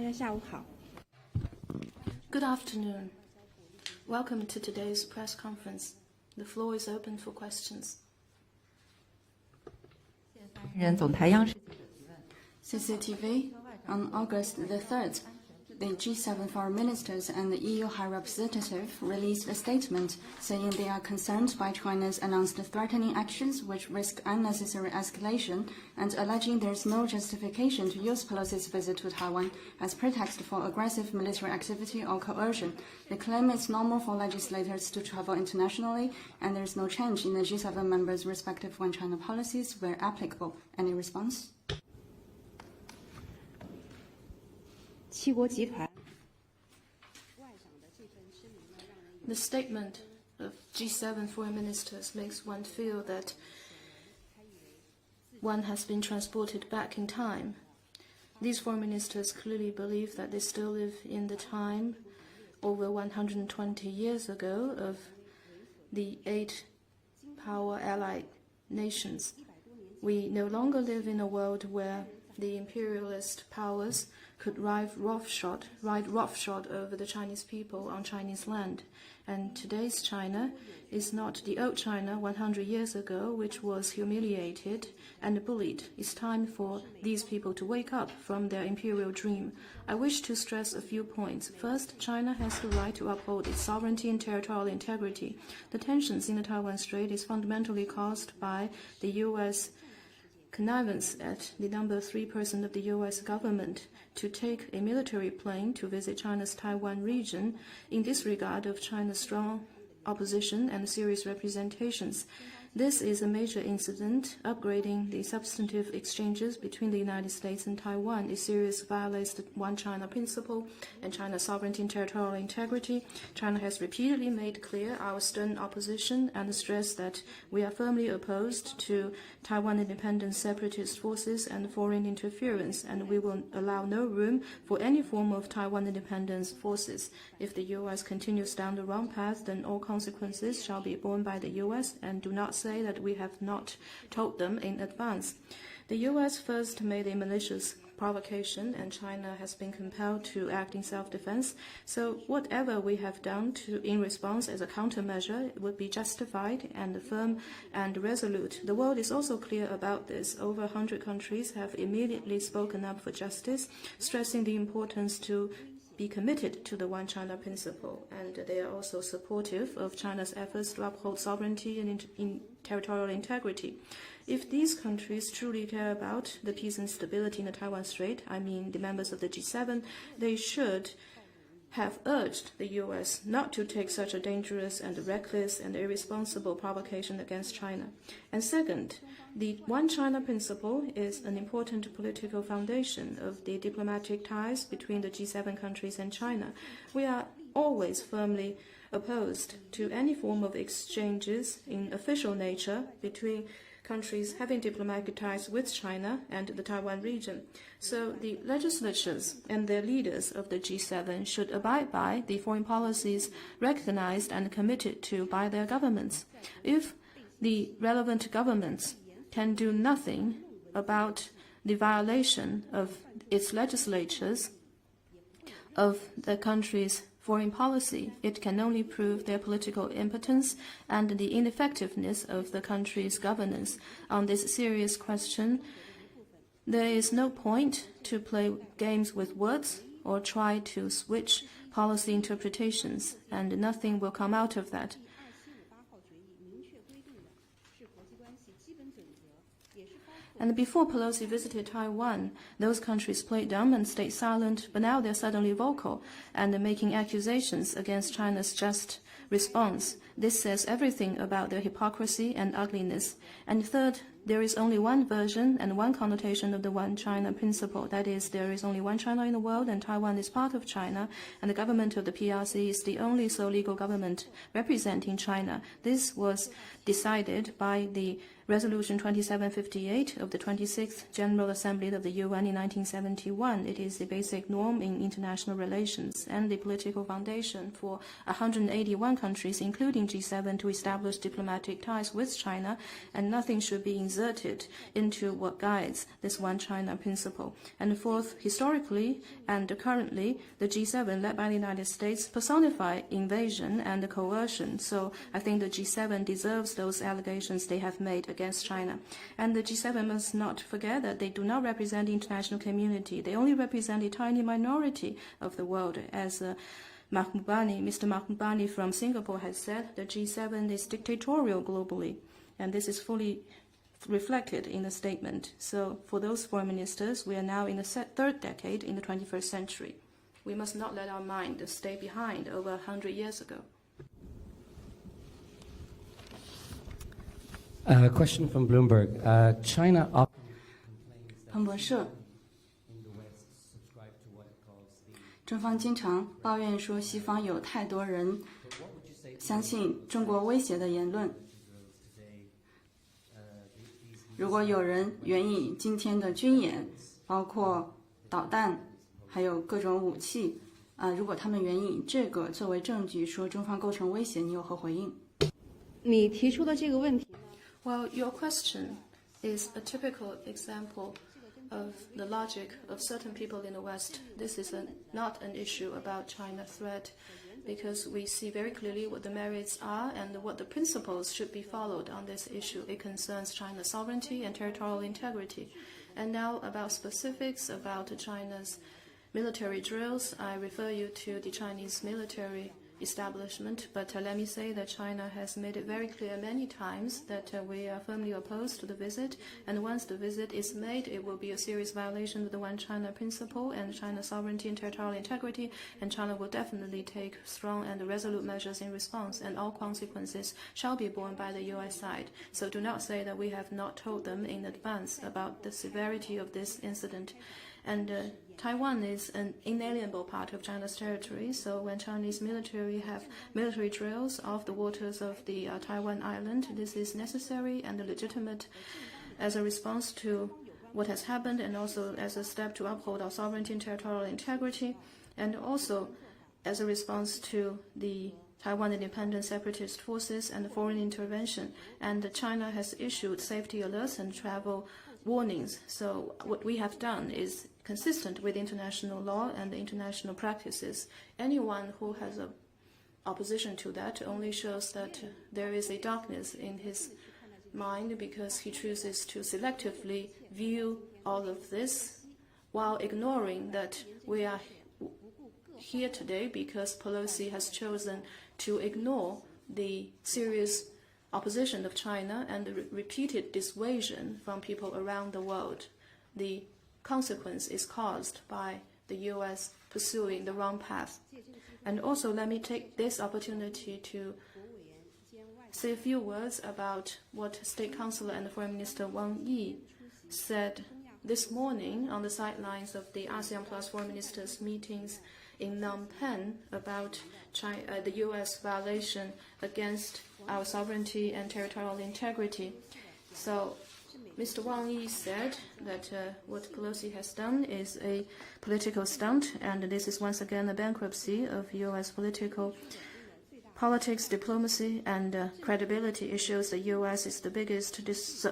大家下午好。 Good afternoon. Welcome to today's press conference. The floor is open for questions. CCTV, on August the 3rd, the G7 foreign ministers and the EU High Representative released a statement saying they are concerned by China's announced threatening actions which risk unnecessary escalation and alleging there is no justification to use Pelosi's visit to Taiwan as pretext for aggressive military activity or coercion. They claim it's normal for legislators to travel internationally and there is no change in the G7 members' respective one-China policies where applicable. Any response? 七国集团 The statement of G7 foreign ministers makes one feel that one has been transported back in time. These foreign ministers clearly believe that they still live in the time over 120 years ago of the 8 power allied nations. We no longer live in a world where the imperialist powers could ride roughshod over the Chinese people on Chinese land. And today's China is not the old China 100 years ago, which was humiliated and bullied. It's time for these people to wake up from their imperial dream. I wish to stress a few points. First, China has the right to uphold its sovereignty and territorial integrity. The tensions in the Taiwan Strait is fundamentally caused by the U.S. connivance at the number 3 person of the U.S. government to take a military plane to visit China's Taiwan region in disregard of China's strong opposition and serious representations. This is a major incident, upgrading the substantive exchanges between the United States and Taiwan. It seriously violates the One China principle and China's sovereignty and territorial integrity. China has repeatedly made clear our stern opposition and stressed that we are firmly opposed to Taiwan independent separatist forces and foreign interference, and we will allow no room for any form of Taiwan independence forces. If the U.S. continues down the wrong path, then all consequences shall be borne by the U.S. and do not say that we have not told them in advance. The U.S. first made a malicious provocation, and China has been compelled to act in self-defense. So whatever we have done in response as a countermeasure would be justified and firm and resolute. The world is also clear about this. Over 100 countries have immediately spoken up for justice, stressing the importance to be committed to the One China principle, and they are also supportive of China's efforts to uphold sovereignty and territorial integrity. If these countries truly care about the peace and stability in the Taiwan Strait, I mean the members of the G7, they should have urged the U.S. not to take such a dangerous and reckless and irresponsible provocation against China. And second, the One China principle is an important political foundation of the diplomatic ties between the G7 countries and China. We are always firmly opposed to any form of exchanges in official nature between countries having diplomatic ties with China and the Taiwan region. So the legislatures and their leaders of the G7 should abide by the foreign policies recognized and committed to by their governments. If the relevant governments can do nothing about the violation of its legislatures of the country's foreign policy, it can only prove their political impotence and the ineffectiveness of the country's governance. On this serious question, there is no point to play games with words or try to switch policy interpretations, and nothing will come out of that. And before Pelosi visited Taiwan, those countries played dumb and stayed silent, but now they're suddenly vocal and making accusations against China's just response. This says everything about their hypocrisy and ugliness. And third, there is only one version and one connotation of the One China principle. That is, there is only one China in the world, and Taiwan is part of China, and the government of the PRC is the only sole legal government representing China. This was decided by the Resolution 2758 of the 26th General Assembly of the UN in 1971. It is the basic norm in international relations and the political foundation for 181 countries, including G7, to establish diplomatic ties with China, and nothing should be inserted into what guides this One China principle. And fourth, historically and currently, the G7 led by the United States personify invasion and coercion. So I think the G7 deserves those allegations they have made against China. And the G7 must not forget that they do not represent the international community. They only represent a tiny minority of the world. As Mr. Mahbubani from Singapore has said, the G7 is dictatorial globally, and this is fully reflected in the statement. So for those foreign ministers, we are now in the third decade in the 21st century. We must not let our mind stay behind over 100 years ago. Question from Bloomberg. China often complains that 彭博社 in the West subscribe to what it calls the 中方经常抱怨说，西方有太多人相信中国威胁的言论。如果有人援引今天的军演，包括导弹，还有各种武器，如果他们援引这个作为证据，说中方构成威胁，你有何回应？你提出的这个问题， Well, your question is a typical example of the logic of certain people in the West. This is not an issue about China threat, because we see very clearly what the merits are and what the principles should be followed on this issue. It concerns China's sovereignty and territorial integrity. And now about specifics about China's military drills, I refer you to the Chinese military establishment, but let me say that China has made it very clear many times that we are firmly opposed to the visit, and once the visit is made, it will be a serious violation of the One China principle and China's sovereignty and territorial integrity, and China will definitely take strong and resolute measures in response, and all consequences shall be borne by the U.S. side. So do not say that we have not told them in advance about the severity of this incident. And Taiwan is an inalienable part of China's territory, so when Chinese military have military drills off the waters of the Taiwan island, this is necessary and legitimate as a response to what has happened, and also as a step to uphold our sovereignty and territorial integrity, and also as a response to the Taiwan independent separatist forces and foreign intervention. And China has issued safety alerts and travel warnings. So what we have done is consistent with international law and international practices. Anyone who has an opposition to that only shows that there is a darkness in his mind, because he chooses to selectively view all of this while ignoring that we are here today because Pelosi has chosen to ignore the serious opposition of China and the repeated dissuasion from people around the world. The consequence is caused by the U.S. pursuing the wrong path. And also, let me take this opportunity to say a few words about what State Councilor and Foreign Minister Wang Yi said this morning on the sidelines of the ASEAN Plus Foreign Ministers meetings in Phnom Penh about the U.S. violation against our sovereignty and territorial integrity. So Mr. Wang Yi said that what Pelosi has done is a political stunt, and this is once again a bankruptcy of U.S. politics, diplomacy, and credibility. It shows the U.S. is the biggest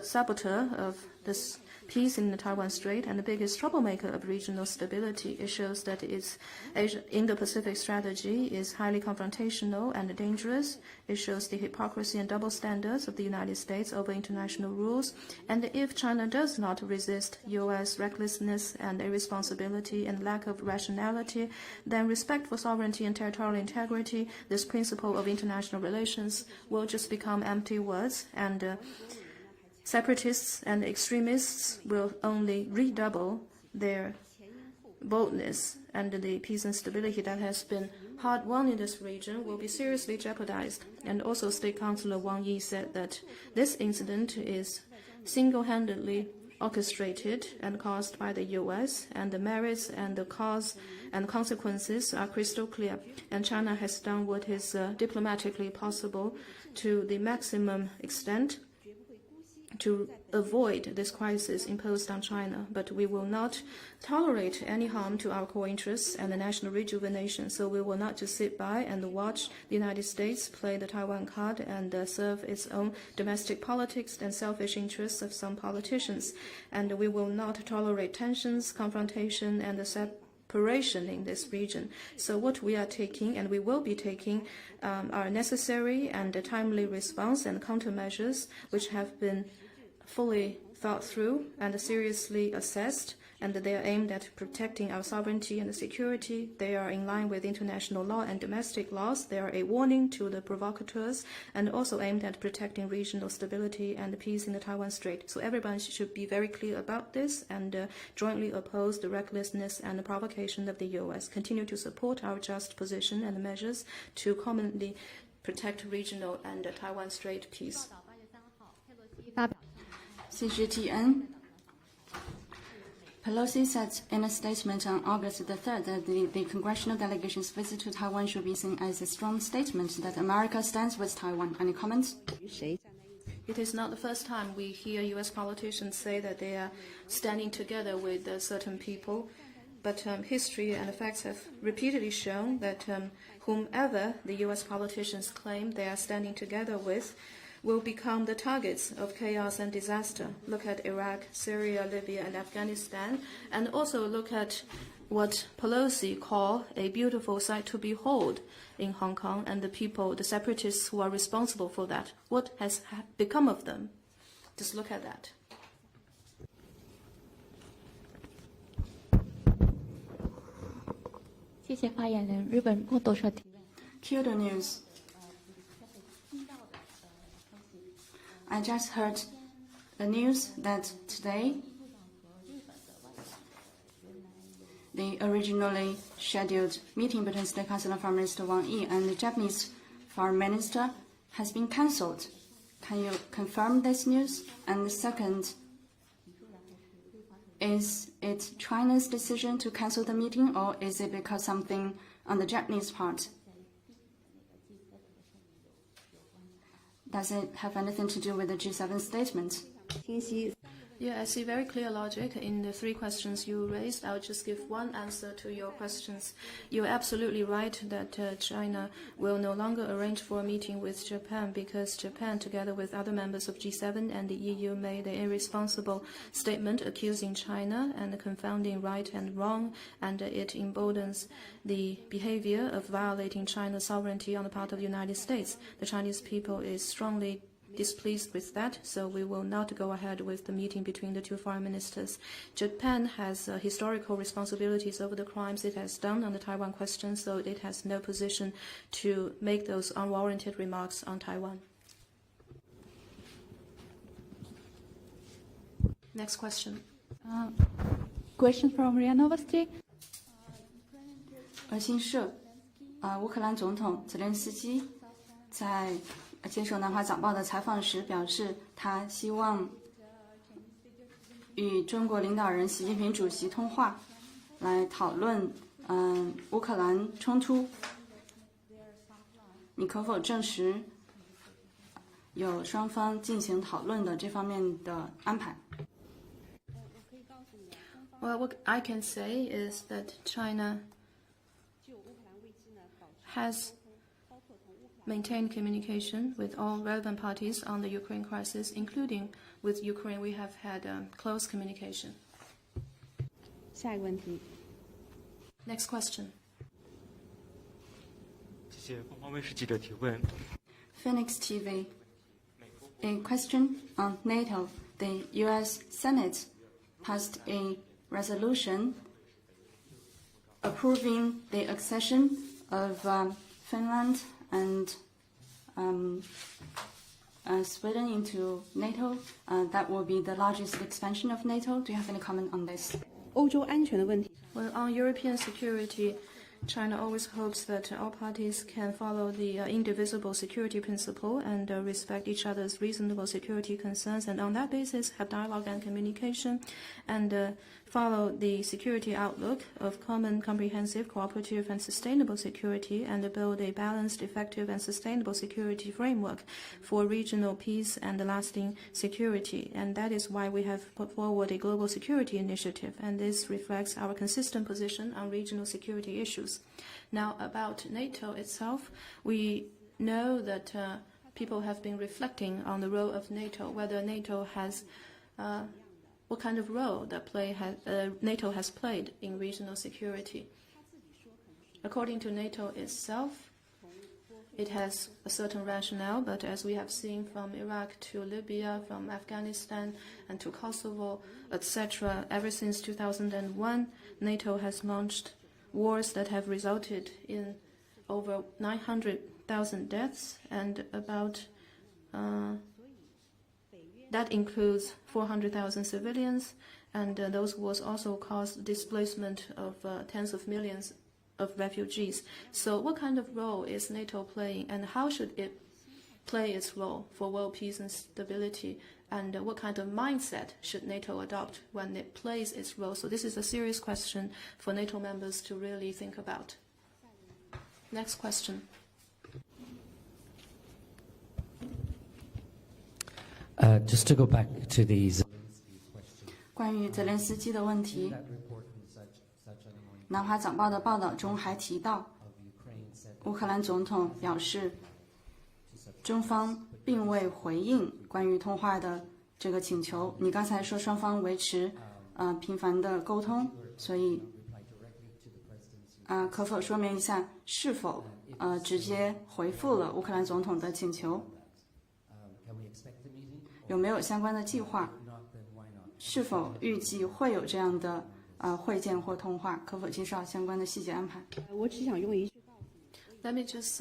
saboteur of this peace in the Taiwan Strait and the biggest troublemaker of regional stability. It shows that its Indo-Pacific strategy is highly confrontational and dangerous. It shows the hypocrisy and double standards of the United States over international rules. And if China does not resist U.S. recklessness and irresponsibility and lack of rationality, then respect for sovereignty and territorial integrity, this principle of international relations, will just become empty words, and separatists and extremists will only redouble their boldness, and the peace and stability that has been hard won in this region will be seriously jeopardized. And also, State Councilor Wang Yi said that this incident is single-handedly orchestrated and caused by the U.S., and the merits and the cause and consequences are crystal clear. And China has done what is diplomatically possible to the maximum extent to avoid this crisis imposed on China, but we will not tolerate any harm to our core interests and the national rejuvenation. So we will not just sit by and watch the United States play the Taiwan card and serve its own domestic politics and selfish interests of some politicians. And we will not tolerate tensions, confrontation, and the separation in this region. So what we are taking, and we will be taking, are necessary and timely response and countermeasures which have been fully thought through and seriously assessed, and they are aimed at protecting our sovereignty and security. They are in line with international law and domestic laws. They are a warning to the provocateurs and also aimed at protecting regional stability and peace in the Taiwan Strait. So everyone should be very clear about this and jointly oppose the recklessness and the provocation of the U.S. Continue to support our just position and measures to commonly protect regional and Taiwan Strait peace. CGTN. Pelosi said in a statement on August the 3rd that the congressional delegation's visit to Taiwan should be seen as a strong statement that America stands with Taiwan. Any comments? It is not the first time we hear U.S. politicians say that they are standing together with certain people, but history and the facts have repeatedly shown that whomever the U.S. politicians claim they are standing together with will become the targets of chaos and disaster. Look at Iraq, Syria, Libya, and Afghanistan, and also look at what Pelosi called a beautiful sight to behold in Hong Kong and the people, the separatists who are responsible for that. What has become of them? Just look at that. Kyoto News. I just heard the news that today the originally scheduled meeting between State Councilor Foreign Minister Wang Yi and the Japanese Foreign Minister has been cancelled. Can you confirm this news? And the second, is it China's decision to cancel the meeting, or is it because something on the Japanese part? Does it have anything to do with the G7 statement? Yeah, I see very clear logic in the three questions you raised. I'll just give one answer to your questions. You're absolutely right that China will no longer arrange for a meeting with Japan because Japan, together with other members of G7 and the EU, made an irresponsible statement accusing China and confounding right and wrong, and it emboldens the behavior of violating China's sovereignty on the part of the United States. The Chinese people is strongly displeased with that, so we will not go ahead with the meeting between the two foreign ministers. Japan has historical responsibilities over the crimes it has done on the Taiwan question, so it has no position to make those unwarranted remarks on Taiwan. Next question. Question from RIA Novosti. 俄新社，乌克兰总统泽连斯基在接受南华早报的采访时表示，他希望与中国领导人习近平主席通话，来讨论乌克兰冲突。你可否证实有双方进行讨论的这方面的安排？ Well, what I can say is that China has maintained communication with all relevant parties on the Ukraine crisis, including with Ukraine. We have had close communication. 下一个问题。 Next question. 谢谢凤凰卫视记者提问。 Phoenix TV. A question on NATO. The U.S. Senate passed a resolution approving the accession of Finland and Sweden into NATO. That will be the largest expansion of NATO. Do you have any comment on this? 欧洲安全的问题。 Well, on European security, China always hopes that all parties can follow the indivisible security principle and respect each other's reasonable security concerns, and on that basis have dialogue and communication. And follow the security outlook of common, comprehensive, cooperative, and sustainable security, and build a balanced, effective, and sustainable security framework for regional peace and lasting security. And that is why we have put forward a global security initiative, and this reflects our consistent position on regional security issues. Now, about NATO itself, we know that people have been reflecting on the role of NATO, whether NATO has what kind of role that NATO has played in regional security. According to NATO itself, it has a certain rationale, but as we have seen from Iraq to Libya, from Afghanistan and to Kosovo, etc., ever since 2001, NATO has launched wars that have resulted in over 900,000 deaths, and about that includes 400,000 civilians, and those wars also caused displacement of tens of millions of refugees. So what kind of role is NATO playing, and how should it play its role for world peace and stability, and what kind of mindset should NATO adopt when it plays its role? So this is a serious question for NATO members to really think about. Next question. Just to go back to these. 关于泽连斯基的问题，南华早报的报道中还提到，乌克兰总统表示，中方并未回应关于通话的这个请求。你刚才说双方维持频繁的沟通，所以可否说明一下是否直接回复了乌克兰总统的请求？有没有相关的计划？是否预计会有这样的会见或通话？可否介绍相关的细节安排？我只想用一句。Let me just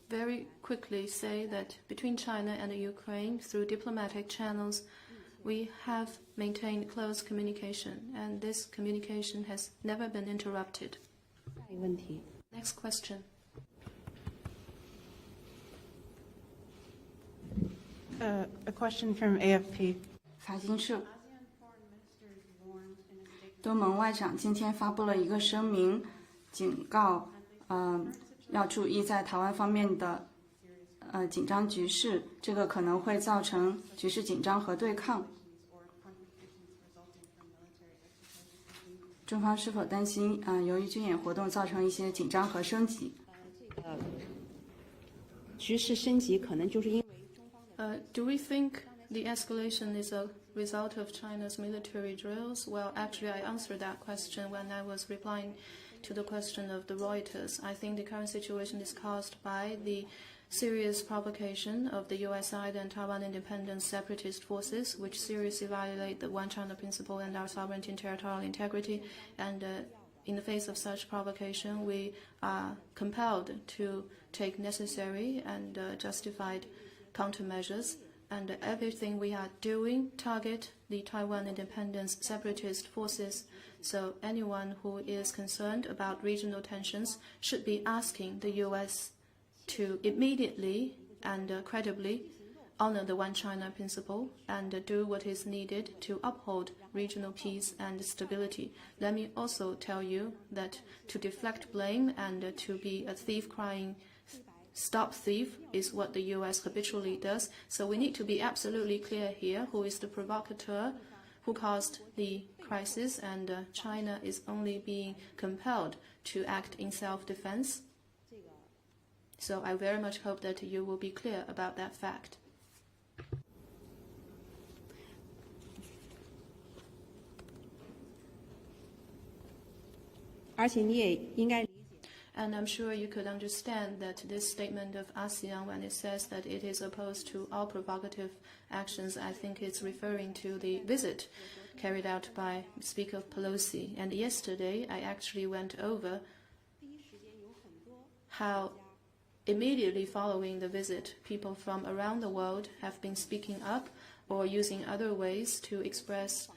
very quickly say that between China and Ukraine, through diplomatic channels, we have maintained close communication, and this communication has never been interrupted. 下一个问题。 Next question. A question from AFP. 法新社，东盟外长今天发布了一个声明，警告，要注意在台湾方面的紧张局势，这个可能会造成局势紧张和对抗。中方是否担心由于军演活动造成一些紧张和升级？局势升级可能就是因为。 Do we think the escalation is a result of China's military drills? Well, actually, I answered that question when I was replying to the question of the Reuters. I think the current situation is caused by the serious provocation of the U.S and Taiwan independent separatist forces, which seriously violate the One China principle and our sovereignty and territorial integrity. And in the face of such provocation, we are compelled to take necessary and justified countermeasures, and everything we are doing target the Taiwan independence separatist forces. So anyone who is concerned about regional tensions should be asking the U.S. to immediately and credibly honor the One China principle and do what is needed to uphold regional peace and stability. Let me also tell you that to deflect blame and to be a thief crying stop thief is what the U.S. habitually does. So we need to be absolutely clear here who is the provocateur, who caused the crisis, and China is only being compelled to act in self-defense. So I very much hope that you will be clear about that fact. And I'm sure you could understand that this statement of ASEAN, when it says that it is opposed to all provocative actions, I think it's referring to the visit carried out by Speaker Pelosi. And yesterday, I actually went over how immediately following the visit, people from around the world have been speaking up or using other ways to express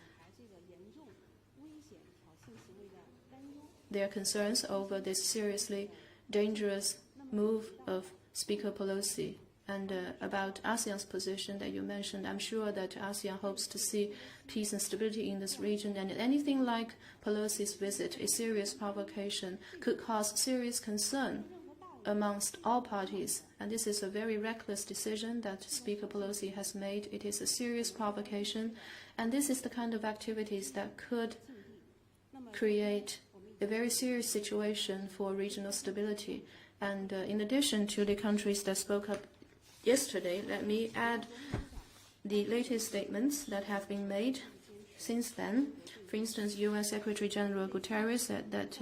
their concerns over this seriously dangerous move of Speaker Pelosi. And about ASEAN's position that you mentioned, I'm sure that ASEAN hopes to see peace and stability in this region, and anything like Pelosi's visit, a serious provocation, could cause serious concern amongst all parties. And this is a very reckless decision that Speaker Pelosi has made. It is a serious provocation, and this is the kind of activities that could create a very serious situation for regional stability. And in addition to the countries that spoke up yesterday, let me add the latest statements that have been made since then. For instance, U.S. Secretary General Guterres said that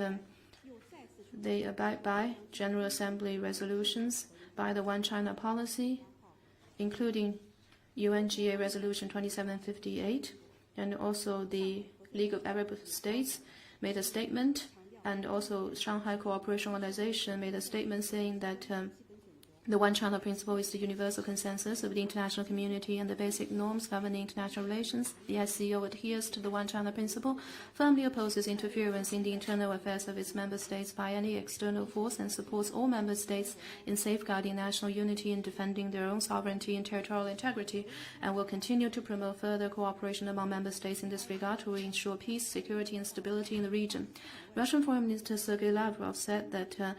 they abide by General Assembly resolutions by the One China policy, including UNGA Resolution 2758, and also the League of Arab States made a statement, and also Shanghai Cooperation Organization made a statement saying that the One China principle is the universal consensus of the international community and the basic norms governing international relations. The SCO adheres to the One China principle, firmly opposes interference in the internal affairs of its member states by any external force, and supports all member states in safeguarding national unity and defending their own sovereignty and territorial integrity, and will continue to promote further cooperation among member states in this regard to ensure peace, security, and stability in the region. Russian Foreign Minister Sergei Lavrov said that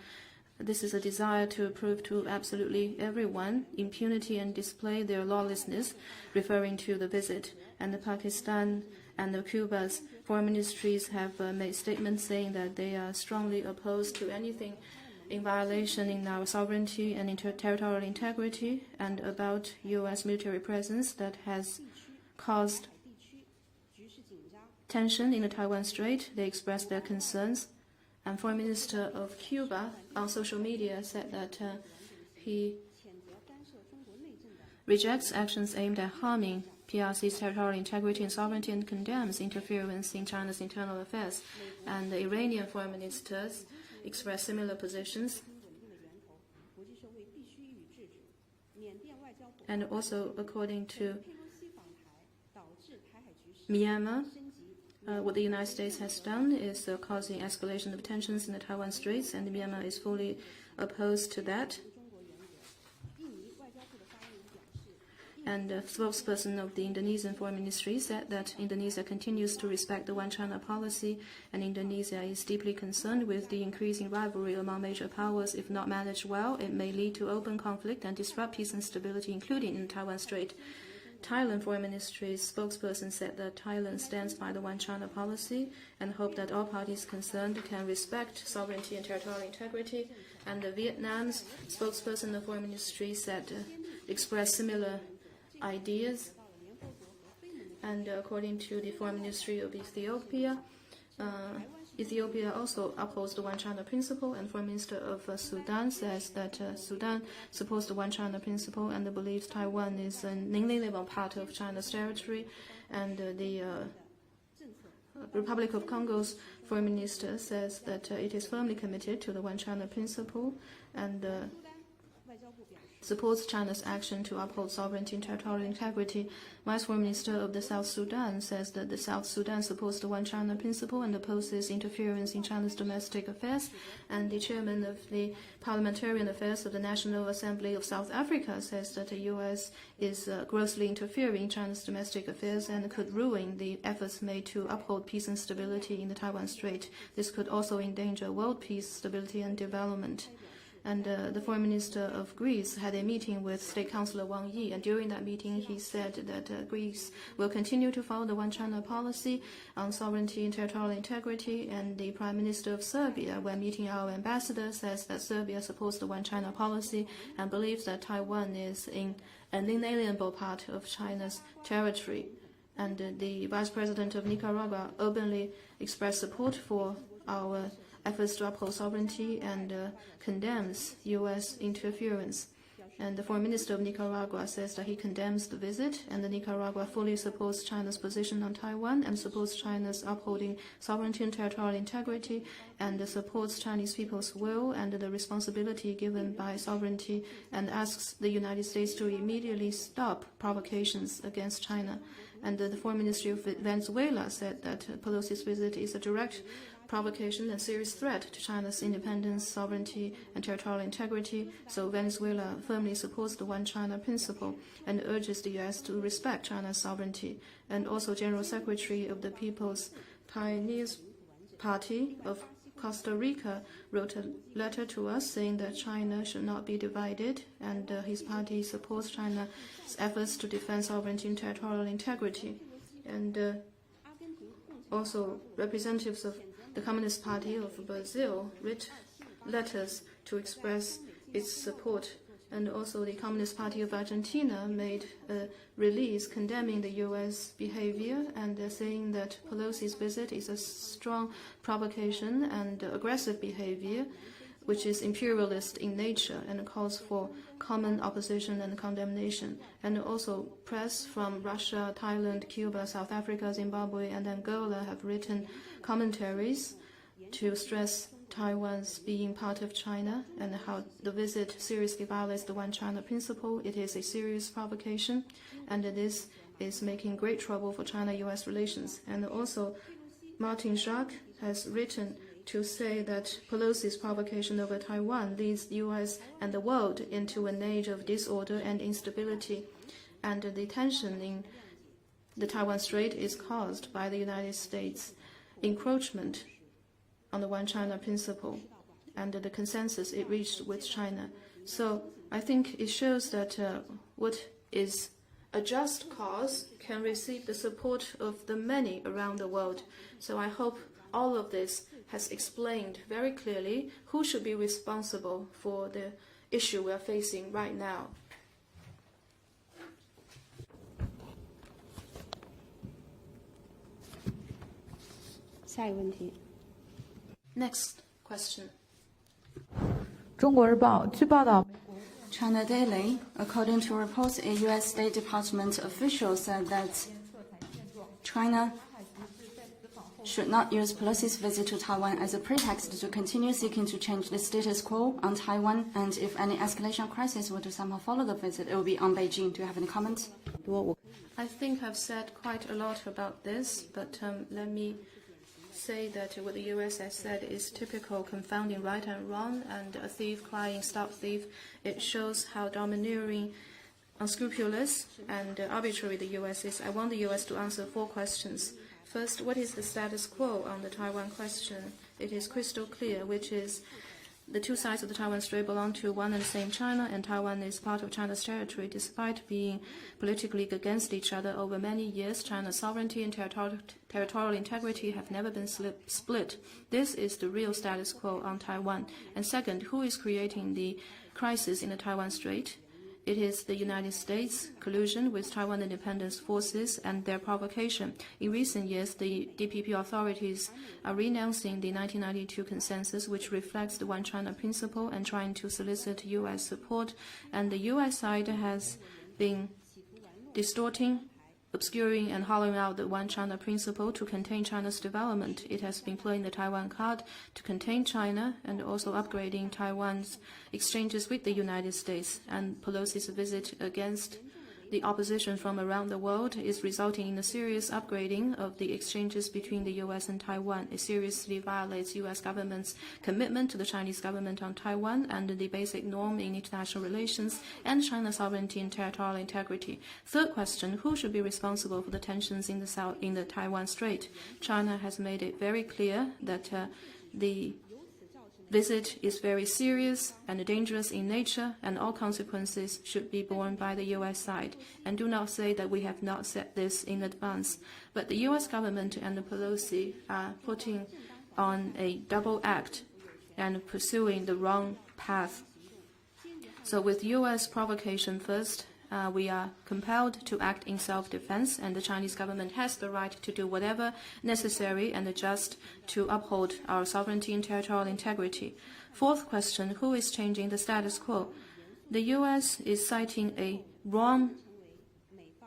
this is a desire to prove to absolutely everyone impunity and display their lawlessness, referring to the visit. And the Pakistan and the Cuba's foreign ministries have made statements saying that they are strongly opposed to anything in violation in our sovereignty and territorial integrity, and about U.S. military presence that has caused tension in the Taiwan Strait. They expressed their concerns. And Foreign Minister of Cuba on social media said that he rejects actions aimed at harming PRC's territorial integrity and sovereignty, and condemns interference in China's internal affairs. And the Iranian foreign ministers expressed similar positions. And also, according to Myanmar, what the United States has done is causing escalation of tensions in the Taiwan Straits, and Myanmar is fully opposed to that. And the spokesperson of the Indonesian Foreign Ministry said that Indonesia continues to respect the One China policy, and Indonesia is deeply concerned with the increasing rivalry among major powers. If not managed well, it may lead to open conflict and disrupt peace and stability, including in Taiwan Strait. Thailand Foreign Ministry's spokesperson said that Thailand stands by the One China policy and hope that all parties concerned can respect sovereignty and territorial integrity. And Vietnam's spokesperson of the Foreign Ministry said expressed similar ideas. And according to the Foreign Ministry of Ethiopia, Ethiopia also upholds the One China principle, and Foreign Minister of Sudan says that Sudan supports the One China principle and believes Taiwan is an inalienable part of China's territory. And the Republic of Congo's Foreign Minister says that it is firmly committed to the One China principle and supports China's action to uphold sovereignty and territorial integrity. Vice Foreign Minister of the South Sudan says that the South Sudan supports the One China principle and opposes interference in China's domestic affairs. And the chairman of the Parliamentarian Affairs of the National Assembly of South Africa says that the U.S. is grossly interfering in China's domestic affairs and could ruin the efforts made to uphold peace and stability in the Taiwan Strait. This could also endanger world peace, stability, and development. And the Foreign Minister of Greece had a meeting with State Councillor Wang Yi, and during that meeting he said that Greece will continue to follow the One China policy on sovereignty and territorial integrity. And the Prime Minister of Serbia, when meeting our ambassador, says that Serbia supports the One China policy and believes that Taiwan is an inalienable part of China's territory. And the Vice President of Nicaragua openly expressed support for our efforts to uphold sovereignty and condemns U.S. interference. And the Foreign Minister of Nicaragua says that he condemns the visit, and the Nicaragua fully supports China's position on Taiwan and supports China's upholding sovereignty and territorial integrity, and supports Chinese people's will and the responsibility given by sovereignty, and asks the United States to immediately stop provocations against China. And the Foreign Ministry of Venezuela said that Pelosi's visit is a direct provocation and serious threat to China's independence, sovereignty, and territorial integrity. So Venezuela firmly supports the One China principle and urges the U.S. to respect China's sovereignty. And also General Secretary of the People's Pioneers Party of Costa Rica wrote a letter to us saying that China should not be divided, and his party supports China's efforts to defend sovereignty and territorial integrity. And also representatives of the Communist Party of Brazil wrote letters to express its support. And also the Communist Party of Argentina made a release condemning the U.S. behavior and saying that Pelosi's visit is a strong provocation and aggressive behavior, which is imperialist in nature and calls for common opposition and condemnation. And also press from Russia, Thailand, Cuba, South Africa, Zimbabwe, and Angola have written commentaries to stress Taiwan's being part of China and how the visit seriously violates the One China principle. It is a serious provocation, and this is making great trouble for China-U.S. relations. And also, Martin Jacques has written to say that Pelosi's provocation over Taiwan leads the U.S. and the world into an age of disorder and instability. And the tension in the Taiwan Strait is caused by the United States' encroachment on the One China principle and the consensus it reached with China. So I think it shows that what is a just cause can receive the support of the many around the world. So I hope all of this has explained very clearly who should be responsible for the issue we are facing right now. Next question. 中国日报据报道， China Daily, according to reports, a U.S. State Department official said that China should not use Pelosi's visit to Taiwan as a pretext to continue seeking to change the status quo on Taiwan, and if any escalation of crisis were to somehow follow the visit, it will be on Beijing. Do you have any comments? I think I've said quite a lot about this, but let me say that what the U.S. has said is typical confounding right and wrong, and a thief crying stop thief. It shows how domineering, unscrupulous, and arbitrary the U.S. is. I want the U.S. to answer 4 questions. First, what is the status quo on the Taiwan question? It is crystal clear, which is the two sides of the Taiwan Strait belong to one and the same China, and Taiwan is part of China's territory. Despite being politically against each other over many years, China's sovereignty and territorial integrity have never been split. This is the real status quo on Taiwan. And second, who is creating the crisis in the Taiwan Strait? It is the United States' collusion with Taiwan independence forces and their provocation. In recent years, the DPP authorities are renouncing the 1992 consensus, which reflects the One China principle, and trying to solicit U.S. support. And the U.S. side has been distorting, obscuring, and hollowing out the One China principle to contain China's development. It has been playing the Taiwan card to contain China and also upgrading Taiwan's exchanges with the United States. And Pelosi's visit against the opposition from around the world is resulting in a serious upgrading of the exchanges between the U.S. and Taiwan. It seriously violates U.S. government's commitment to the Chinese government on Taiwan and the basic norm in international relations and China's sovereignty and territorial integrity. Third question, who should be responsible for the tensions in the Taiwan Strait? China has made it very clear that the visit is very serious and dangerous in nature, and all consequences should be borne by the U.S. side. And do not say that we have not said this in advance. But the U.S. government and the Pelosi are putting on a double act and pursuing the wrong path. So with U.S. provocation first, we are compelled to act in self-defense, and the Chinese government has the right to do whatever necessary and just to uphold our sovereignty and territorial integrity. Fourth question, who is changing the status quo? The U.S. is citing a wrong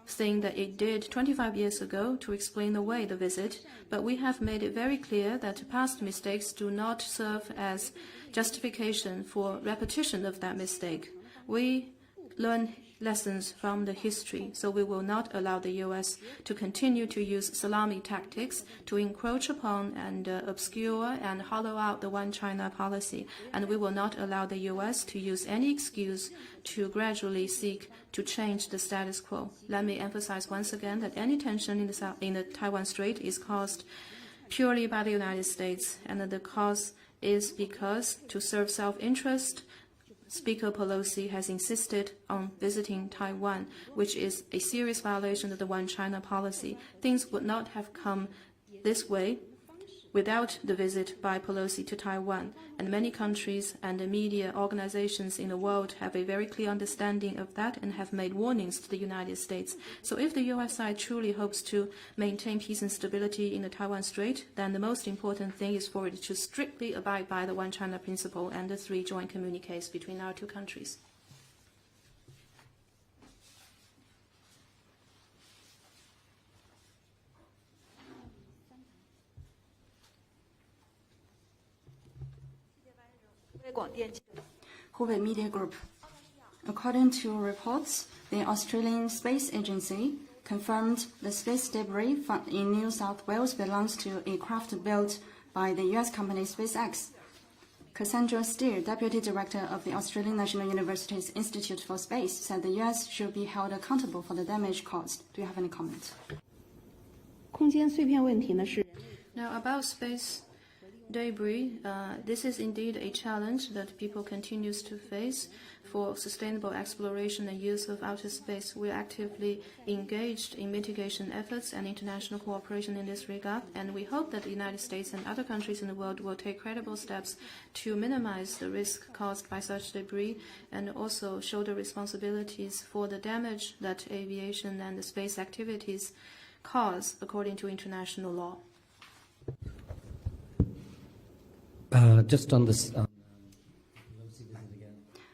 thing that it did 25 years ago to explain away the visit, but we have made it very clear that past mistakes do not serve as justification for repetition of that mistake. We learn lessons from the history, so we will not allow the U.S. to continue to use salami tactics to encroach upon and obscure and hollow out the One China policy, and we will not allow the U.S. to use any excuse to gradually seek to change the status quo. Let me emphasize once again that any tension in the Taiwan Strait is caused purely by the United States, and that the cause is because, to serve self-interest, Speaker Pelosi has insisted on visiting Taiwan, which is a serious violation of the One China policy. Things would not have come this way without the visit by Pelosi to Taiwan, and many countries and the media organizations in the world have a very clear understanding of that and have made warnings to the United States. So if the U.S. side truly hopes to maintain peace and stability in the Taiwan Strait, then the most important thing is for it to strictly abide by the One China principle and the 3 joint communiques between our 2 countries. Hubei Media Group. According to reports, the Australian Space Agency confirmed the space debris found in New South Wales belongs to a craft built by the U.S. company SpaceX. Cassandra Steer, Deputy Director of the Australian National University's Institute for Space, said the U.S. should be held accountable for the damage caused. Do you have any comment? 空间碎片问题呢是 Now, about space debris, this is indeed a challenge that people continues to face for sustainable exploration and use of outer space. We are actively engaged in mitigation efforts and international cooperation in this regard, and we hope that the United States and other countries in the world will take credible steps to minimize the risk caused by such debris and also shoulder responsibilities for the damage that aviation and the space activities cause according to international law. Just on this,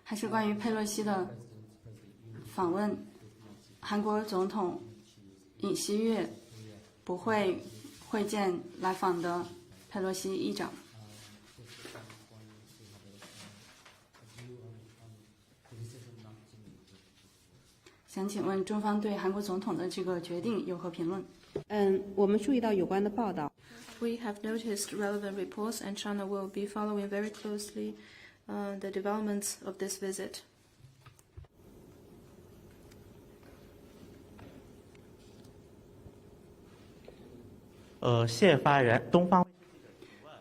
还是关于佩洛西的访问，韩国总统尹锡悦不会会见来访的佩洛西议长。想请问中方对韩国总统的这个决定有何评论？我们注意到有关的报道。 We have noticed relevant reports, and China will be following very closely the developments of this visit.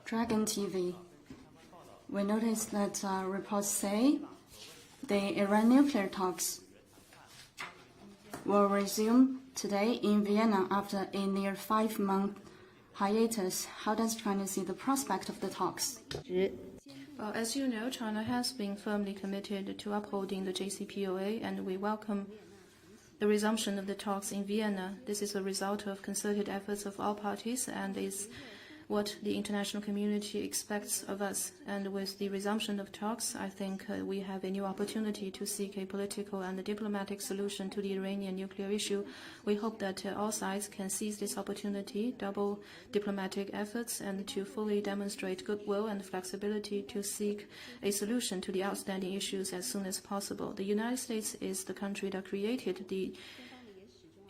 Dragon TV. We noticed that reports say the Iran nuclear talks will resume today in Vienna after a near 5-month hiatus. How does China see the prospect of the talks? Well, as you know, China has been firmly committed to upholding the JCPOA, and we welcome the resumption of the talks in Vienna. This is a result of concerted efforts of all parties and is what the international community expects of us. And with the resumption of talks, I think we have a new opportunity to seek a political and a diplomatic solution to the Iranian nuclear issue. We hope that all sides can seize this opportunity, double diplomatic efforts, and to fully demonstrate goodwill and flexibility to seek a solution to the outstanding issues as soon as possible. The United States is the country that created the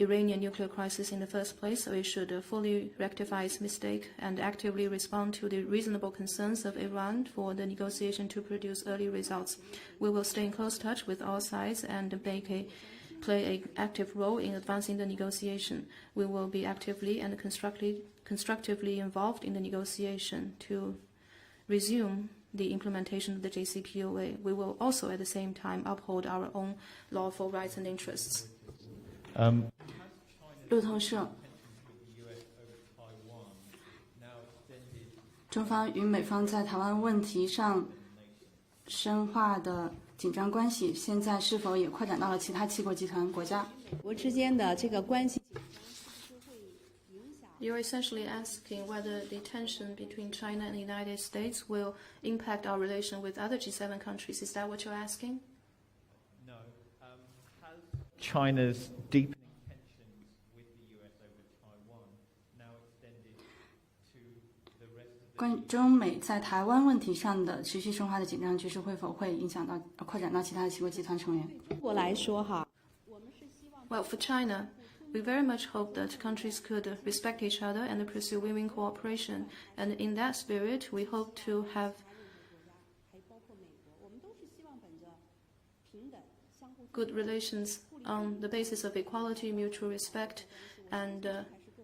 Iranian nuclear crisis in the first place, so it should fully rectify its mistake and actively respond to the reasonable concerns of Iran for the negotiation to produce early results. We will stay in close touch with all sides and play an active role in advancing the negotiation. We will be actively and constructively involved in the negotiation to resume the implementation of the JCPOA. We will also at the same time uphold our own lawful rights and interests. 路透社，中方与美方在台湾问题上深化的紧张关系，现在是否也扩展到了其他七国集团国家？国之间的这个关系。 You're essentially asking whether the tension between China and the United States will impact our relation with other G7 countries. Is that what you're asking? No. Has China's deepening tensions with the U.S. over Taiwan now extended to the rest of the... 关于中美在台湾问题上的持续深化的紧张局势，会否影响到扩展到其他的七国集团成员？中国来说哈。Well, for China, we very much hope that countries could respect each other and pursue win-win cooperation. And in that spirit, we hope to have good relations on the basis of equality, mutual respect, and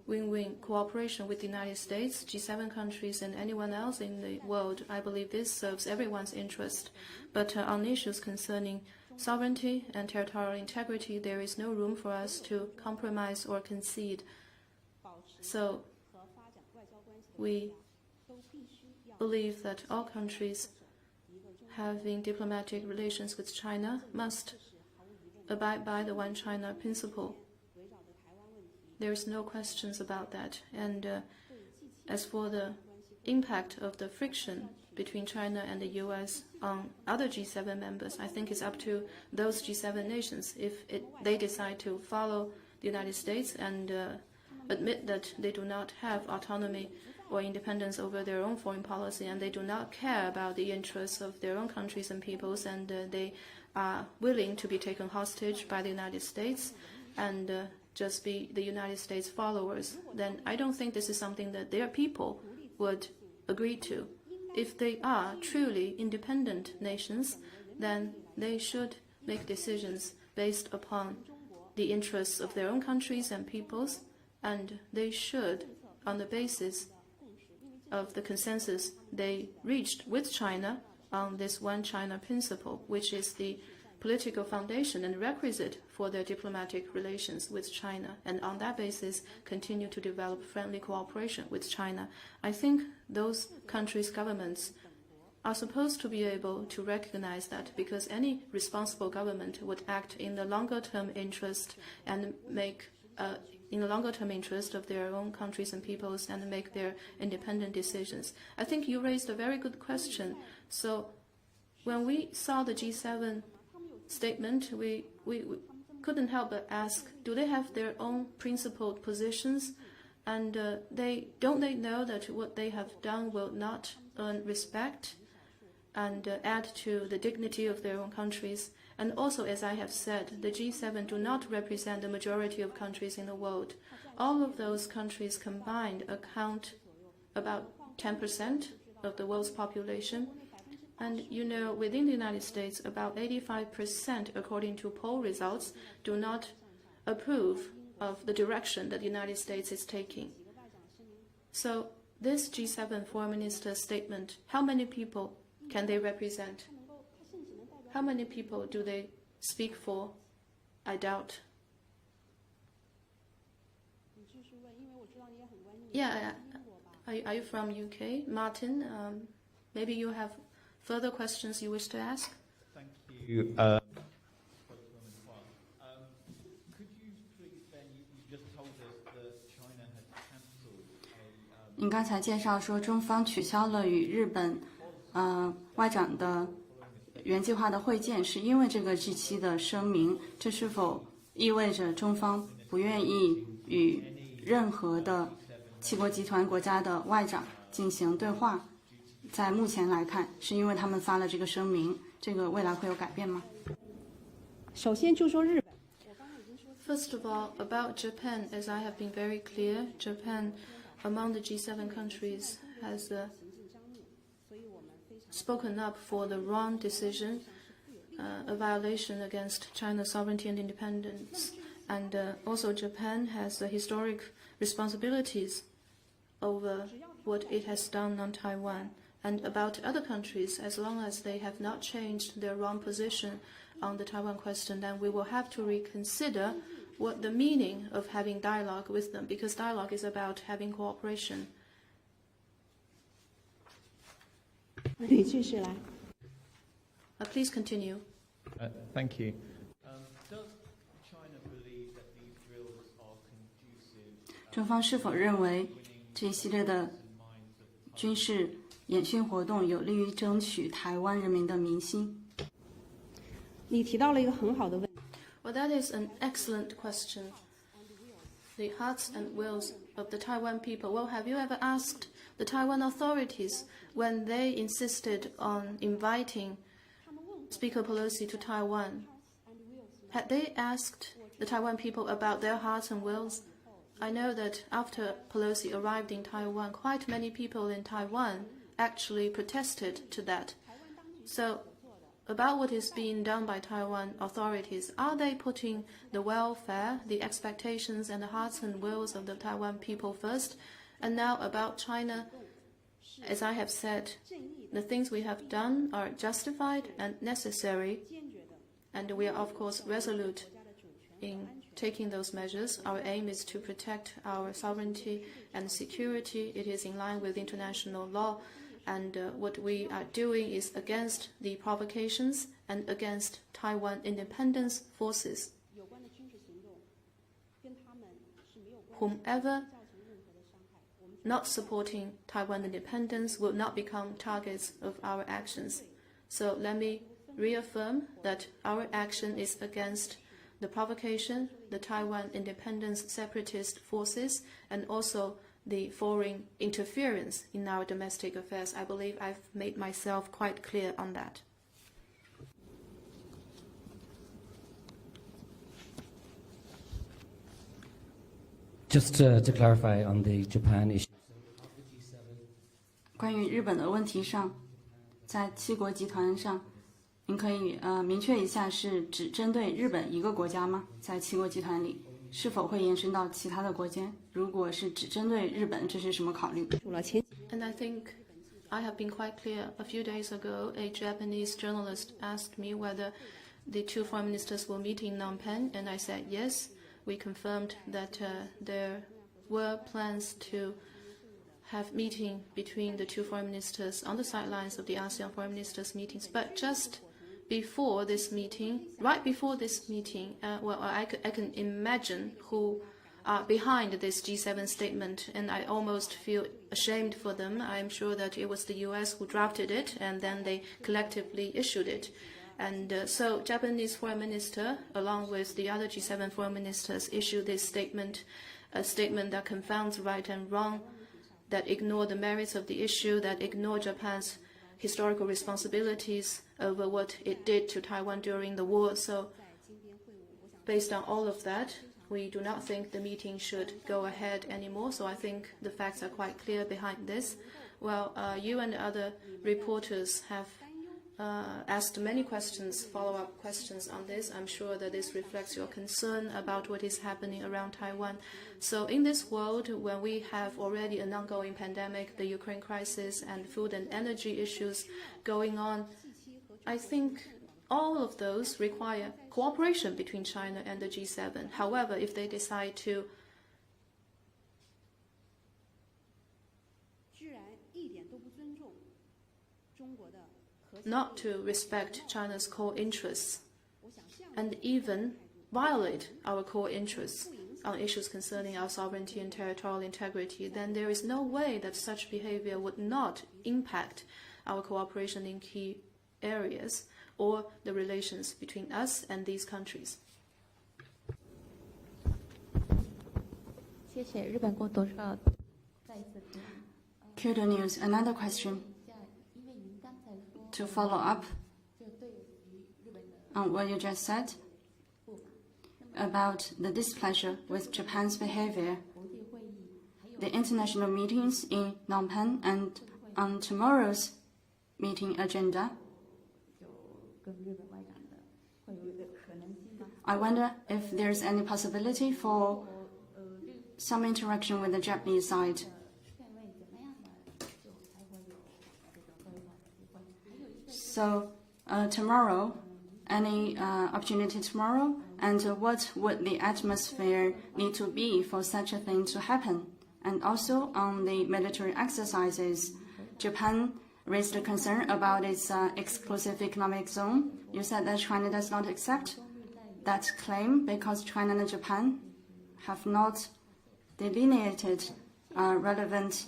win-win cooperation with the United States, G7 countries, and anyone else in the world. I believe this serves everyone's interest. But on issues concerning sovereignty and territorial integrity, there is no room for us to compromise or concede. So we believe that all countries having diplomatic relations with China must abide by the One China principle. There is no questions about that. And as for the impact of the friction between China and the U.S. on other G7 members, I think it's up to those G7 nations if they decide to follow the United States and admit that they do not have autonomy or independence over their own foreign policy, and they do not care about the interests of their own countries and peoples, and they are willing to be taken hostage by the United States and just be the United States followers, then I don't think this is something that their people would agree to. If they are truly independent nations, then they should make decisions based upon the interests of their own countries and peoples, and they should, on the basis of the consensus they reached with China on this One China principle, which is the political foundation and requisite for their diplomatic relations with China, and on that basis continue to develop friendly cooperation with China. I think those countries' governments are supposed to be able to recognize that, because any responsible government would act in the longer-term interest and make in the longer-term interest of their own countries and peoples and make their independent decisions. I think you raised a very good question. So when we saw the G7 statement, we couldn't help but ask, do they have their own principled positions? And don't they know that what they have done will not earn respect and add to the dignity of their own countries? And also, as I have said, the G7 do not represent the majority of countries in the world. All of those countries combined account about 10% of the world's population. And you know, within the United States, about 85%, according to poll results, do not approve of the direction that the United States is taking. So this G7 foreign minister statement, how many people can they represent? How many people do they speak for? I doubt. Yeah, are you from UK? Martin, maybe you have further questions you wish to ask? Thank you. Could you please, Ben, you just told us that China had cancelled 您刚才介绍说，中方取消了与日本外长的原计划的会见，是因为这个G7的声明。这是否意味着中方不愿意与任何的七国集团国家的外长进行对话？在目前来看，是因为他们发了这个声明，这个未来会有改变吗？首先就说日本。 First of all, about Japan, as I have been very clear, Japan, among the G7 countries, has spoken up for the wrong decision, a violation against China's sovereignty and independence. And also Japan has historic responsibilities over what it has done on Taiwan. And about other countries, as long as they have not changed their wrong position on the Taiwan question, then we will have to reconsider what the meaning of having dialogue with them, because dialogue is about having cooperation. 你继续来。Please continue. Thank you. Does China believe that these drills are conducive? 中方是否认为这一系列的军事演训活动有利于争取台湾人民的民心？你提到了一个很好的问题。 Well, that is an excellent question. The hearts and wills of the Taiwan people. Well, have you ever asked the Taiwan authorities when they insisted on inviting Speaker Pelosi to Taiwan? Had they asked the Taiwan people about their hearts and wills. I know that after Pelosi arrived in Taiwan, quite many people in Taiwan actually protested to that. So, about what is being done by Taiwan authorities, are they putting the welfare, the expectations, and the hearts and wills of the Taiwan people first? And now about China, as I have said, the things we have done are justified and necessary, and we are of course resolute in taking those measures. Our aim is to protect our sovereignty and security. It is in line with international law, and what we are doing is against the provocations and against Taiwan independence forces. Whomever not supporting Taiwan independence will not become targets of our actions. So let me reaffirm that our action is against the provocation, the Taiwan independence separatist forces, and also the foreign interference in our domestic affairs. I believe I've made myself quite clear on that. Just to clarify on the Japan issue. 关于日本的问题上，在七国集团上，您可以明确一下是只针对日本一个国家吗？在七国集团里，是否会延伸到其他的国家？如果是只针对日本，这是什么考虑？ And I think I have been quite clear. A few days ago, a Japanese journalist asked me whether the two foreign ministers will meet in Phnom Penh, and I said yes. We confirmed that there were plans to have meeting between the two foreign ministers on the sidelines of the ASEAN foreign ministers meetings. But just before this meeting, right before this meeting, I can imagine who are behind this G7 statement, and I almost feel ashamed for them. I'm sure that it was the U.S. who drafted it, and then they collectively issued it. And so Japanese foreign minister, along with the other G7 foreign ministers, issued this statement, a statement that confounds right and wrong, that ignore the merits of the issue, that ignore Japan's historical responsibilities over what it did to Taiwan during the war. So based on all of that, we do not think the meeting should go ahead anymore. So I think the facts are quite clear behind this. Well, you and other reporters have asked many questions, follow-up questions on this. I'm sure that this reflects your concern about what is happening around Taiwan. So in this world, when we have already an ongoing pandemic, the Ukraine crisis, and food and energy issues going on, I think all of those require cooperation between China and the G7. However, if they decide to not to respect China's core interests and even violate our core interests on issues concerning our sovereignty and territorial integrity, then there is no way that such behavior would not impact our cooperation in key areas or the relations between us and these countries. 谢谢日本共同社再一次提问。 Kyoto News, another question to follow up on what you just said about the displeasure with Japan's behavior. The international meetings in Phnom Penh and on tomorrow's meeting agenda, I wonder if there's any possibility for some interaction with the Japanese side. So tomorrow, any opportunity tomorrow, and what would the atmosphere need to be for such a thing to happen? And also on the military exercises, Japan raised a concern about its exclusive economic zone. You said that China does not accept that claim because China and Japan have not delineated relevant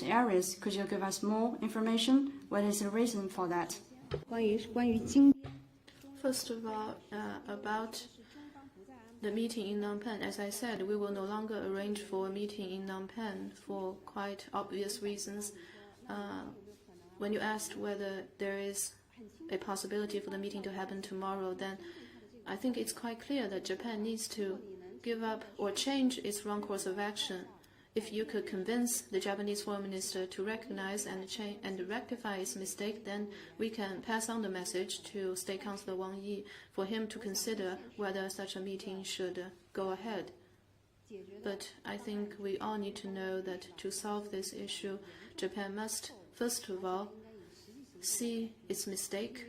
areas. Could you give us more information? What is the reason for that? First of all, about the meeting in Phnom Penh, as I said, we will no longer arrange for a meeting in Phnom Penh for quite obvious reasons. When you asked whether there is a possibility for the meeting to happen tomorrow, then I think it's quite clear that Japan needs to give up or change its wrong course of action. If you could convince the Japanese foreign minister to recognize and rectify its mistake, then we can pass on the message to State Councilor Wang Yi for him to consider whether such a meeting should go ahead. But I think we all need to know that to solve this issue, Japan must, first of all, see its mistake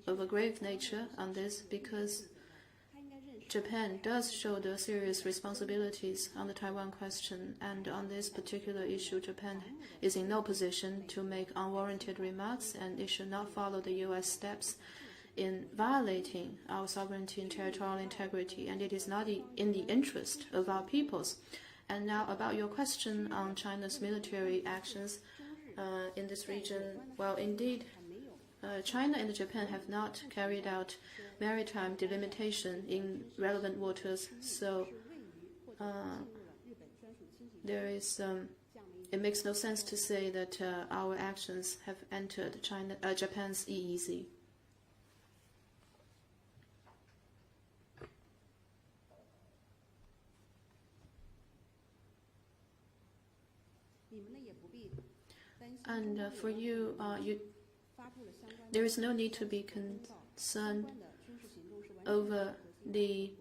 of a grave nature on this, because Japan does shoulder serious responsibilities on the Taiwan question, and on this particular issue, Japan is in no position to make unwarranted remarks, and it should not follow the U.S. steps in violating our sovereignty and territorial integrity, and it is not in the interest of our peoples. And now about your question on China's military actions in this region, well, indeed, China and Japan have not carried out maritime delimitation in relevant waters, so it makes no sense to say that our actions have entered Japan's EEZ. And for you, there is no need to be concerned over the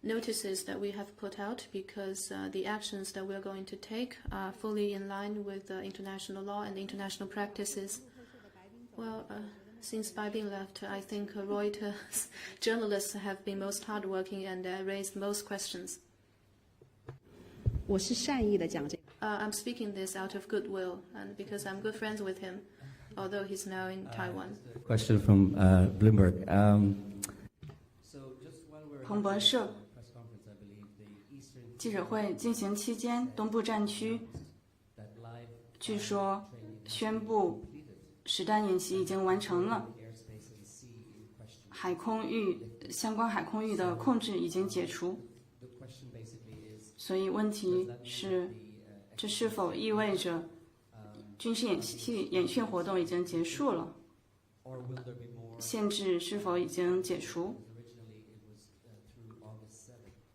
notices that we have put out, because the actions that we are going to take are fully in line with international law and international practices. Well, since Bai Bing left, I think Reuters journalists have been most hardworking and raised most questions. 我是善意的讲这个。 I'm speaking this out of goodwill, and because I'm good friends with him, although he's now in Taiwan. Question from Bloomberg. 彭博社记者会进行期间，东部战区据说宣布实弹演习已经完成了，相关海空域的控制已经解除。所以问题是，这是否意味着军事演训活动已经结束了？限制是否已经解除？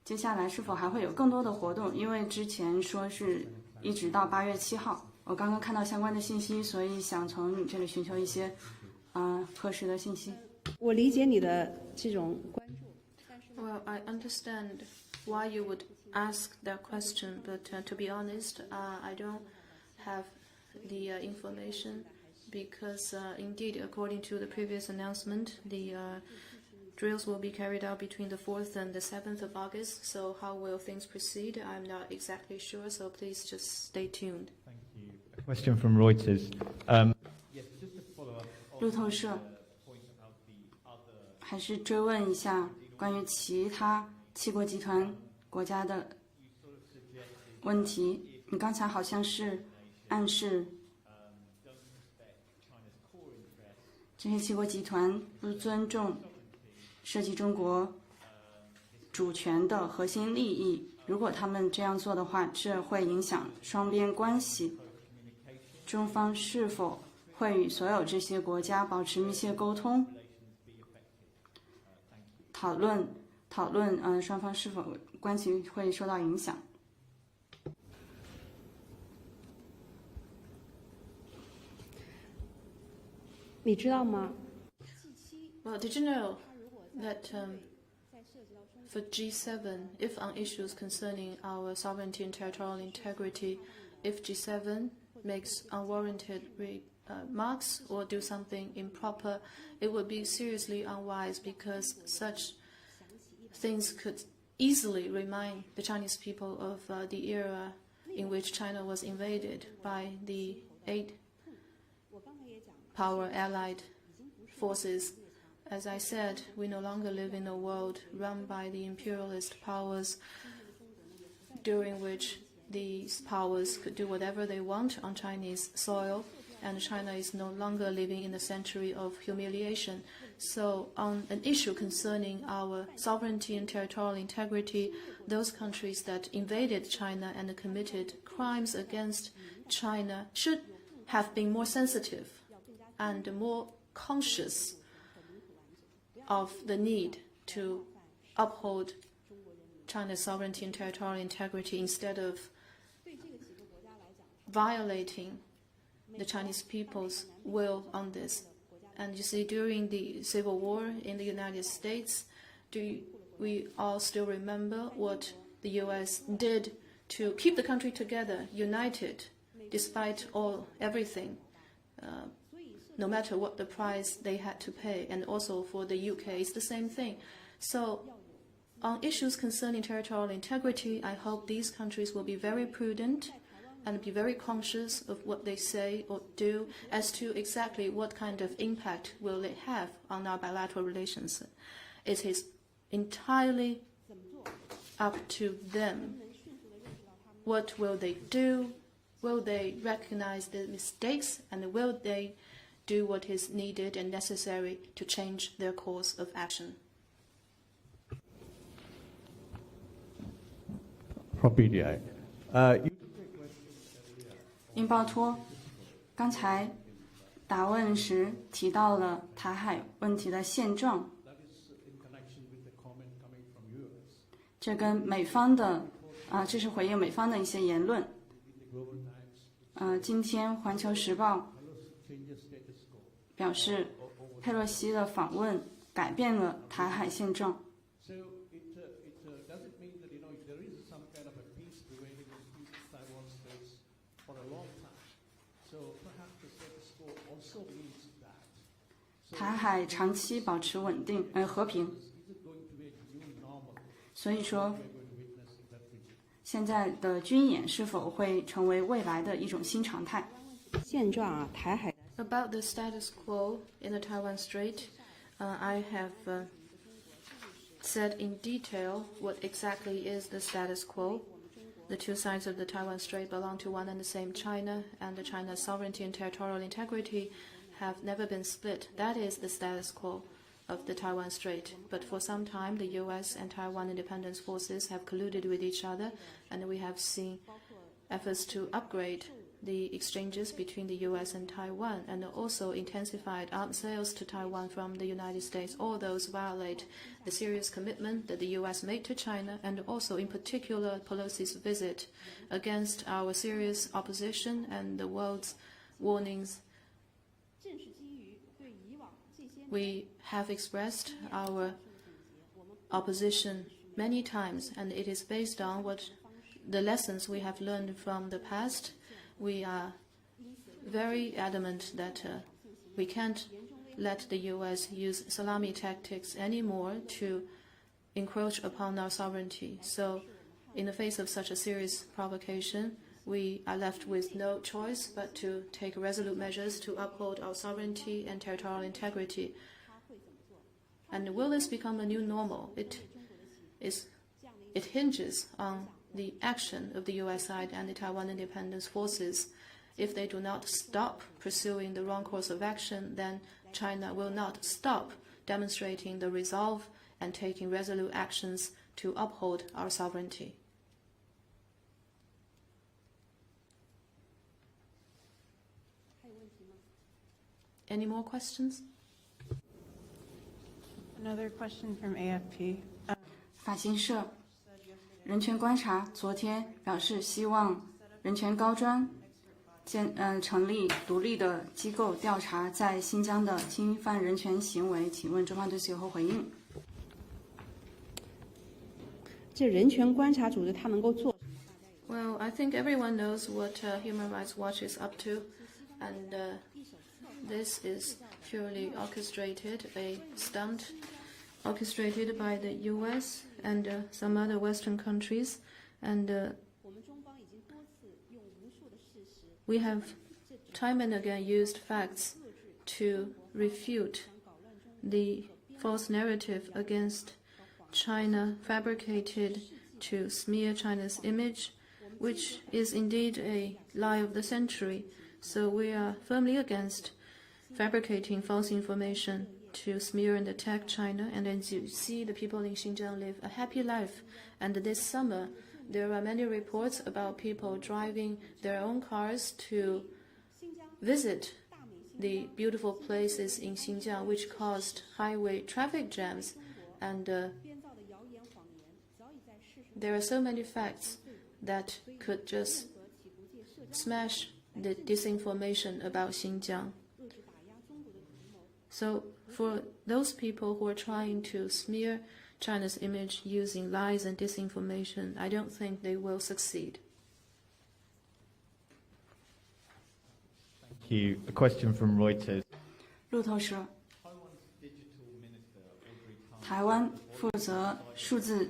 接下来是否还会有更多的活动？因为之前说是一直到8月7号，我刚刚看到相关的信息，所以想从你这里寻求一些核实的信息。我理解你的这种关注。 Well, I understand why you would ask that question, but to be honest, I don't have the information, because indeed, according to the previous announcement, the drills will be carried out between the 4th and the 7th of August. So how will things proceed? I'm not exactly sure, so please just stay tuned. Thank you. A question from Reuters. Yes, just to follow up on 路透社 the point about the other 还是追问一下关于其他七国集团国家的问题。你刚才好像是暗示这些七国集团不尊重涉及中国主权的核心利益。如果他们这样做的话，这会影响双边关系。中方是否会与所有这些国家保持密切沟通，讨论双方是否关系会受到影响？ 你知道吗？ Well, did you know that for G7, if on issues concerning our sovereignty and territorial integrity, if G7 makes unwarranted remarks or do something improper, it would be seriously unwise, because such things could easily remind the Chinese people of the era in which China was invaded by the 8-power allied forces. As I said, we no longer live in a world run by the imperialist powers, during which these powers could do whatever they want on Chinese soil, and China is no longer living in a century of humiliation. So on an issue concerning our sovereignty and territorial integrity, those countries that invaded China and committed crimes against China should have been more sensitive and more conscious of the need to uphold China's sovereignty and territorial integrity instead of violating the Chinese people's will on this. And you see, during the Civil War in the United States, do we all still remember what the U.S. did to keep the country together, united, despite everything, no matter what the price they had to pay. And also for the UK, it's the same thing. So on issues concerning territorial integrity, I hope these countries will be very prudent and be very conscious of what they say or do as to exactly what kind of impact will it have on our bilateral relations. It is entirely up to them. What will they do? Will they recognize the mistakes, and will they do what is needed and necessary to change their course of action? PDI. 英报托刚才答问时提到了台海问题的现状，这跟美方的这是回应美方的一些言论。今天《环球时报》表示，佩洛西的访问改变了台海现状。台海长期保持稳定和平，所以说，现在的军演是否会成为未来的一种新常态？现状啊，台海。About the status quo in the Taiwan Strait, I have said in detail what exactly is the status quo. The two sides of the Taiwan Strait belong to one and the same China, and China's sovereignty and territorial integrity have never been split. That is the status quo of the Taiwan Strait. But for some time, the U.S. and Taiwan independence forces have colluded with each other, and we have seen efforts to upgrade the exchanges between the U.S. and Taiwan, and also intensified arms sales to Taiwan from the United States. All those violate the serious commitment that the U.S. made to China, and also in particular Pelosi's visit against our serious opposition and the world's warnings. We have expressed our opposition many times, and it is based on what the lessons we have learned from the past. We are very adamant that we can't let the U.S. use salami tactics anymore to encroach upon our sovereignty. So in the face of such a serious provocation, we are left with no choice but to take resolute measures to uphold our sovereignty and territorial integrity. And will this become a new normal? It hinges on the action of the U.S. side and the Taiwan independence forces. If they do not stop pursuing the wrong course of action, then China will not stop demonstrating the resolve and taking resolute actions to uphold our sovereignty. Any more questions? Another question from AFP. 法新社人权观察昨天表示，希望人权高专成立独立的机构调查在新疆的侵犯人权行为。请问中方对此有何回应？这人权观察组织它能够做？ Well, I think everyone knows what Human Rights Watch is up to, and this is purely orchestrated, a stunt orchestrated by the U.S. and some other Western countries, and we have time and again used facts to refute the false narrative against China fabricated to smear China's image, which is indeed a lie of the century. So we are firmly against fabricating false information to smear and attack China. And as you see, the people in Xinjiang live a happy life. And this summer, there are many reports about people driving their own cars to visit the beautiful places in Xinjiang, which caused highway traffic jams. And there are so many facts that could just smash the disinformation about Xinjiang. So for those people who are trying to smear China's image using lies and disinformation, I don't think they will succeed. Thank you. A question from Reuters. 路透社，台湾负责数字。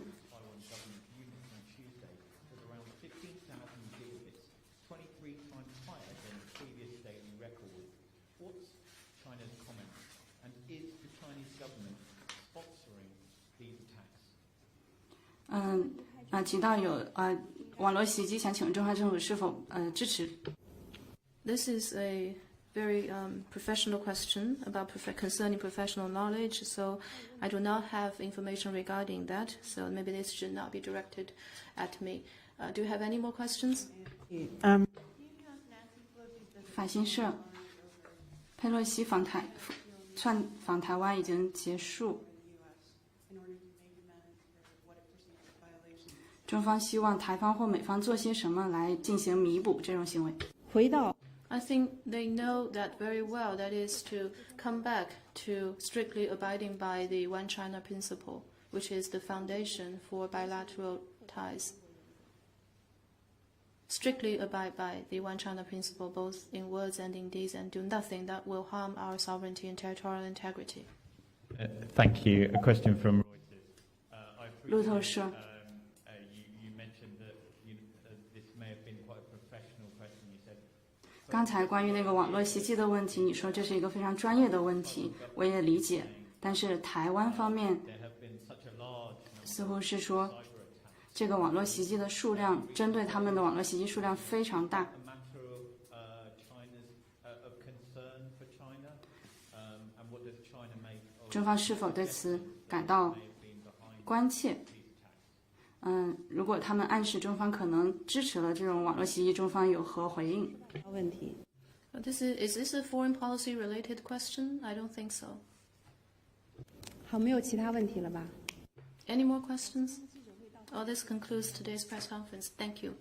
提到有网络袭击，想请问中华政府是否支持？ This is a very professional question about concerning professional knowledge, so I do not have information regarding that, so maybe this should not be directed at me. Do you have any more questions? 法新社，佩洛西访台湾已经结束。中方希望台方或美方做些什么来进行弥补这种行为。回到 I think they know that very well. That is to come back to strictly abiding by the One China principle, which is the foundation for bilateral ties. Strictly abide by the One China principle, both in words and in deeds, and do nothing that will harm our sovereignty and territorial integrity. Thank you. A question from Reuters. 路透社。 刚才关于那个网络袭击的问题，你说这是一个非常专业的问题，我也理解。但是台湾方面似乎是说，这个网络袭击的数量，针对他们的网络袭击数量非常大。中方是否对此感到关切？如果他们暗示中方可能支持了这种网络袭击，中方有何回应？问题。Is this a foreign policy related question? I don't think so. 好，没有其他问题了吧？ Any more questions? Oh, this concludes today's press conference. Thank you.